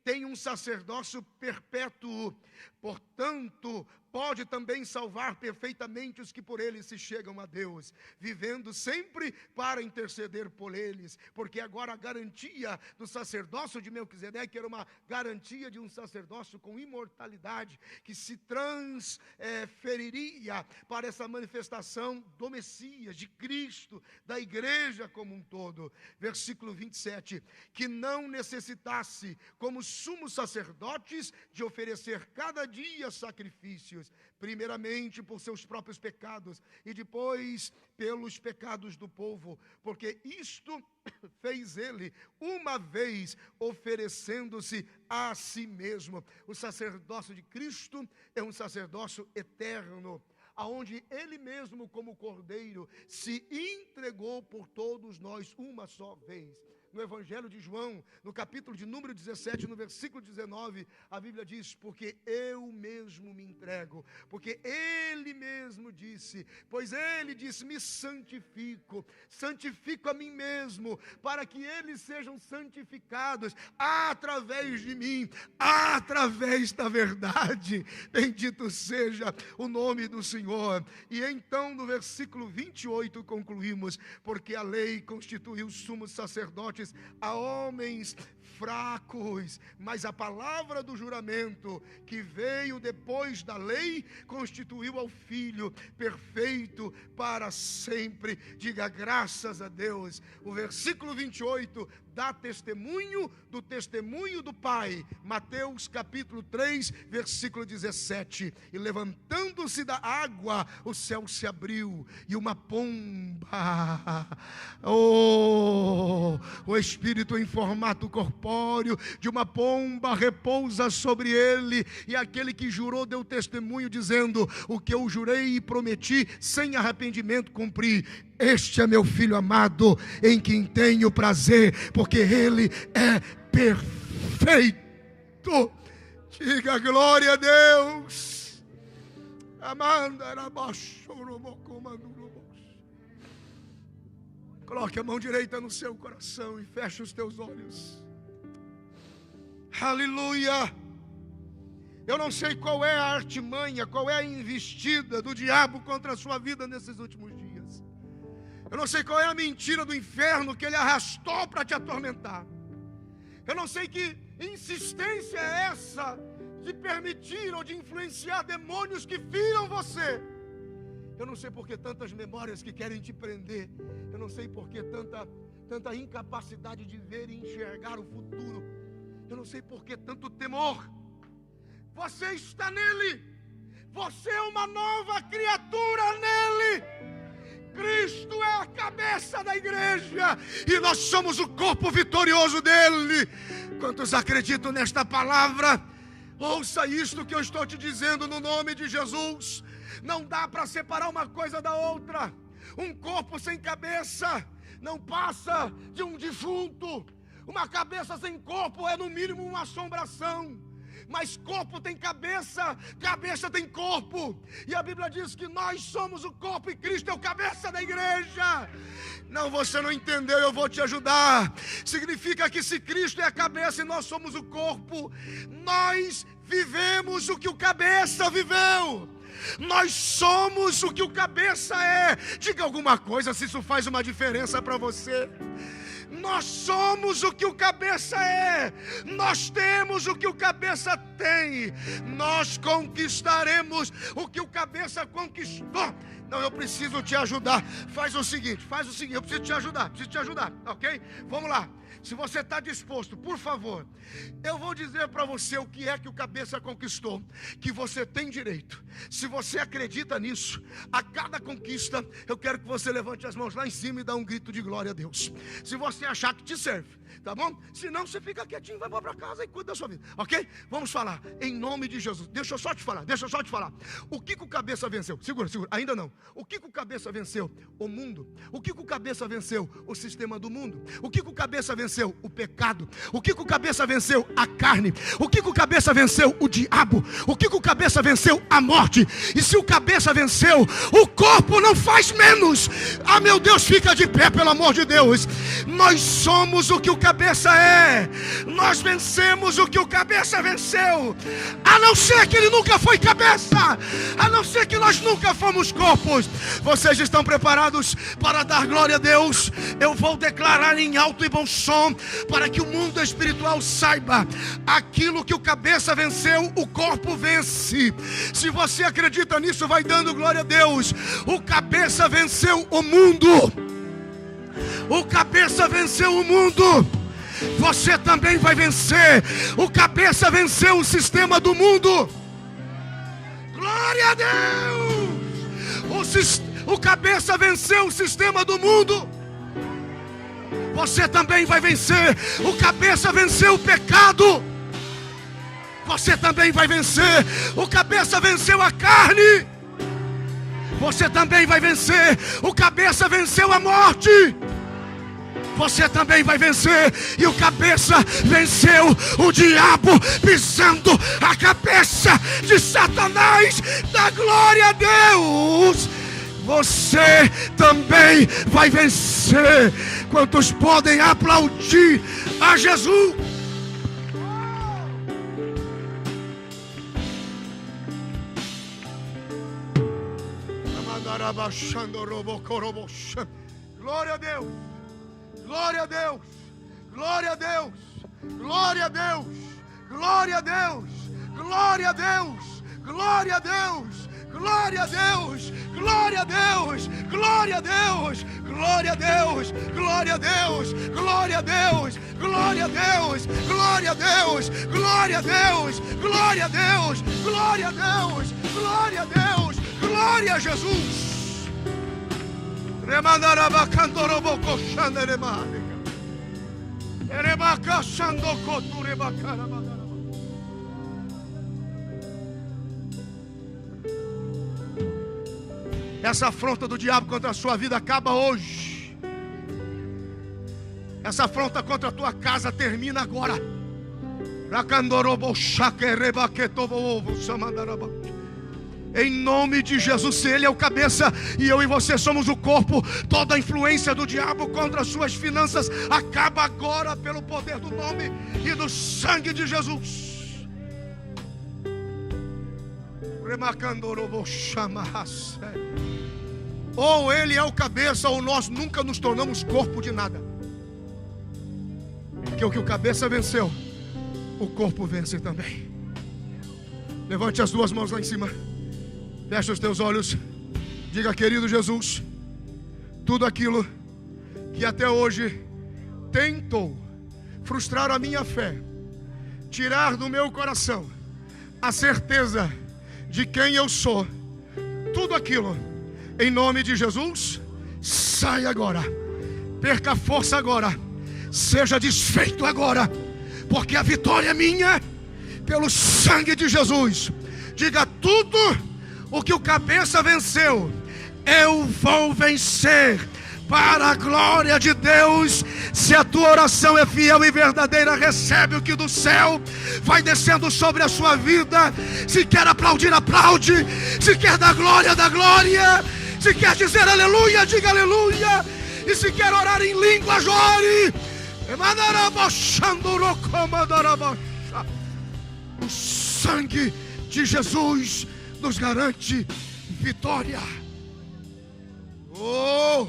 tem um sacerdócio perpétuo, portanto, pode também salvar perfeitamente os que por ele se chegam a Deus, vivendo sempre para interceder por eles, porque agora a garantia do sacerdócio de Melquisedeque era uma garantia de um sacerdócio com imortalidade, que se transferiria para essa manifestação do Messias, de Cristo, da igreja como um todo. Versículo 27, que não necessitasse, como sumos sacerdotes, de oferecer cada dia sacrifícios, primeiramente por seus próprios pecados e depois pelos pecados do povo, porque isto fez ele uma vez, oferecendo-se a si mesmo. O sacerdócio de Cristo é um sacerdócio eterno, aonde ele mesmo, como cordeiro, se entregou por todos nós uma só vez. No Evangelho de João, no capítulo de número 17, no versículo 19, a Bíblia diz: porque eu mesmo me entrego, porque ele mesmo disse, pois ele disse, me santifico a mim mesmo, para que eles sejam santificados através de mim, através da verdade. Bendito seja o nome do Senhor. E então no versículo 28 concluímos: porque a lei constituiu sumos sacerdotes a homens fracos, mas a palavra do juramento, que veio depois da lei, constituiu ao Filho perfeito para sempre. Diga graças a Deus. O versículo 28 dá testemunho do Pai. Mateus capítulo 3, versículo 17. E levantando-se da água, o céu se abriu, e uma pomba, o Espírito em formato corpóreo de uma pomba repousa sobre ele, e aquele que jurou deu testemunho, dizendo: o que eu jurei e prometi, sem arrependimento cumpri. Este é meu Filho amado, em quem tenho prazer, porque ele é perfeito. Diga glória a Deus. Coloque a mão direita no seu coração e feche os teus olhos. Aleluia. Eu não sei qual é a artimanha, qual é a investida do diabo contra a sua vida nesses últimos dias. Eu não sei qual é a mentira do inferno que ele arrastou para te atormentar. Eu não sei que insistência é essa de permitir ou de influenciar demônios que viram você. Eu não sei por que tantas memórias que querem te prender. Eu não sei por que tanta incapacidade de ver e enxergar o futuro. Eu não sei por que tanto temor. Você está nele. Você é uma nova criatura nele. Cristo é a cabeça da igreja e nós somos o corpo vitorioso dele. Quantos acreditam nesta palavra? Ouça isto que eu estou te dizendo no nome de Jesus. Não dá para separar uma coisa da outra. Um corpo sem cabeça não passa de um defunto. Uma cabeça sem corpo é no mínimo uma assombração. Mas corpo tem cabeça, cabeça tem corpo. E a Bíblia diz que nós somos o corpo e Cristo é o cabeça da igreja. Não, você não entendeu, eu vou te ajudar. Significa que se Cristo é a cabeça e nós somos o corpo, nós vivemos o que o cabeça viveu. Nós somos o que o cabeça é. Diga alguma coisa se isso faz uma diferença para você. Nós somos o que o cabeça é. Nós temos o que o cabeça tem. Nós conquistaremos o que o cabeça conquistou. Não, eu preciso te ajudar. Faz o seguinte, eu preciso te ajudar, ok? Vamos lá. Se você está disposto, por favor, eu vou dizer para você o que é que o cabeça conquistou, que você tem direito. Se você acredita nisso, a cada conquista, eu quero que você levante as mãos lá em cima e dá um grito de glória a Deus. Se você achar que te serve, tá bom? Se não, você fica quietinho, vai para casa e cuida da sua vida, ok? Vamos falar, em nome de Jesus. Deixa eu só te falar. O que o cabeça venceu? Segura, ainda não. O que o cabeça venceu? O mundo. O que o cabeça venceu? O sistema do mundo. O que o cabeça venceu? O pecado. O que o cabeça venceu? A carne. O que o cabeça venceu? O diabo. O que o cabeça venceu? A morte. E se o cabeça venceu, o corpo não faz menos. Ah, meu Deus, fica de pé, pelo amor de Deus. Nós somos o que o cabeça é. Nós vencemos o que o cabeça venceu. A não ser que ele nunca foi cabeça, a não ser que nós nunca fomos corpos. Vocês estão preparados para dar glória a Deus? Eu vou declarar em alto e bom som, para que o mundo espiritual saiba: aquilo que o cabeça venceu, o corpo vence. Se você acredita nisso, vai dando glória a Deus. O cabeça venceu o mundo. O cabeça venceu o mundo. Você também vai vencer. O cabeça venceu o sistema do mundo. Glória a Deus. O cabeça venceu o sistema do mundo. Você também vai vencer. O cabeça venceu o pecado. Você também vai vencer. O cabeça venceu a carne. Você também vai vencer. O cabeça venceu a morte. Você também vai vencer. E o cabeça venceu o diabo, pisando a cabeça de Satanás. Dá glória a Deus. Você também vai vencer. Quantos podem aplaudir a Jesus? Glória a Deus. Glória a Deus, glória a Deus, glória a Deus, glória a Deus, glória a Deus, glória a Deus, glória a Deus, glória a Deus, glória a Deus, glória a Deus, glória a Deus, glória a Deus, glória a Deus, glória a Deus, glória a Deus, glória a Deus, glória a Deus, glória a Deus, glória a Jesus. Essa afronta do diabo contra a sua vida acaba hoje. Essa afronta contra a tua casa termina agora. Em nome de Jesus, se Ele é o cabeça e eu e você somos o corpo, toda a influência do diabo contra as suas finanças acaba agora pelo poder do nome e do sangue de Jesus. Ou Ele é o cabeça ou nós nunca nos tornamos corpo de nada. Porque o que o cabeça venceu, o corpo vence também. Levante as duas mãos lá em cima. Feche os teus olhos. Diga: querido Jesus, tudo aquilo que até hoje tentou frustrar a minha fé, tirar do meu coração a certeza de quem eu sou, tudo aquilo, em nome de Jesus, sai agora. Perca a força agora. Seja desfeito agora. Porque a vitória é minha, pelo sangue de Jesus. Diga: tudo o que o cabeça venceu, eu vou vencer, para a glória de Deus. Se a tua oração é fiel e verdadeira, recebe o que do céu vai descendo sobre a sua vida. Se quer aplaudir, aplaude. Se quer dar glória, dá glória. Se quer dizer aleluia, diga aleluia. E se quer orar em línguas, ore. O sangue de Jesus nos garante vitória. Oh!